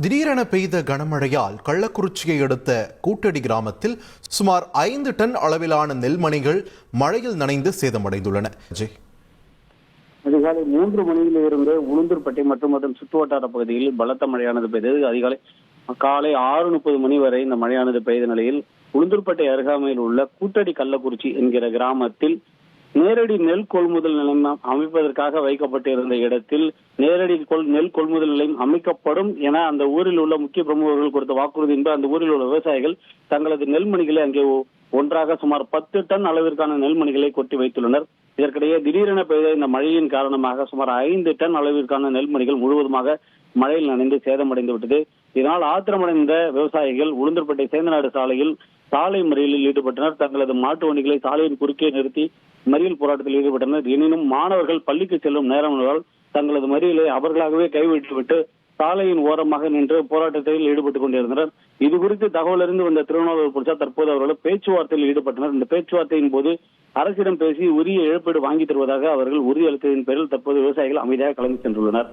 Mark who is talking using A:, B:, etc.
A: திடீரென பெய்த கனமழையால் கள்ளக்குறிச்சியை அடுத்த கூட்டடி கிராமத்தில் சுமார் 5 டன் அளவிலான நெல்மணிகள் மழையில் நனைந்து சேதமடைந்துள்ளன.
B: அதிகாலை 3 மணியில் இருந்து உளுந்தூர்பேட்டை மற்றும் அதன் சுற்றுவட்டார பகுதியில் பலத்த மழையானது பெய்தது. காலை 6:30 மணி வரை இந்த மழையானது பெய்த நிலையில் உளுந்தூர்பேட்டை அருகாமையில் உள்ள கூட்டடி கள்ளக்குறிச்சி என்கிற கிராமத்தில் நேரடி நெல் கொள்முதல் நிலையம் அமைப்பதற்காக வைக்கப்பட்டிருந்த இடத்தில் நேரடி நெல் கொள்முதல் நிலையம் அமைக்கப்படும் என அந்த ஊரில் உள்ள முக்கிய பிரமுகர்கள் கொடுத்த வாக்குறுதி என்பது அந்த ஊரில் உள்ள விவசாயிகள் தங்களது நெல்மணிகளை அங்கே ஒன்றாக சுமார் 10 டன் அளவிற்கான நெல்மணிகளை கொட்டி வைத்துள்ளனர். இதற்கிடையே திடீரென பெய்த இந்த மழையின் காரணமாக சுமார் 5 டன் அளவிற்கான நெல்மணிகள் முழுவதுமாக மழையில் நனைந்து சேதமடைந்து விட்டது. இதனால் ஆத்திரமடைந்த விவசாயிகள் உளுந்தூர்பேட்டை சேந்தநாடு சாலையில் சாலை மறியலில் ஈடுபட்டனர். தங்களது மாட்டு வண்டிகளை சாலையின் குறுக்கே நிறுத்தி மறியல் போராட்டத்தில் ஈடுபட்டனர். எனினும் மாணவர்கள் பள்ளிக்கு செல்லும் நேரம் என்பதால் தங்களது மறியலை அவர்களாகவே கைவிட்டுவிட்டு சாலையின் ஓரமாக நின்று போராட்டத்தில் ஈடுபட்டுக் கொண்டிருந்தனர். இது குறித்து தகவல் அறிந்து வந்த திருவண்ணாமலை போலீசார் தற்போது அவர்கள் பேச்சுவார்த்தையில் ஈடுபட்டனர். இந்த பேச்சுவார்த்தையின் போது அரசிடம் பேசி உரிய இழப்பீடு வாங்கி தருவதாக அவர்கள் உறுதியளித்ததின் பேரில் தற்போது விவசாயிகள் அமைதியாக கிளம்பி சென்றுள்ளனர்.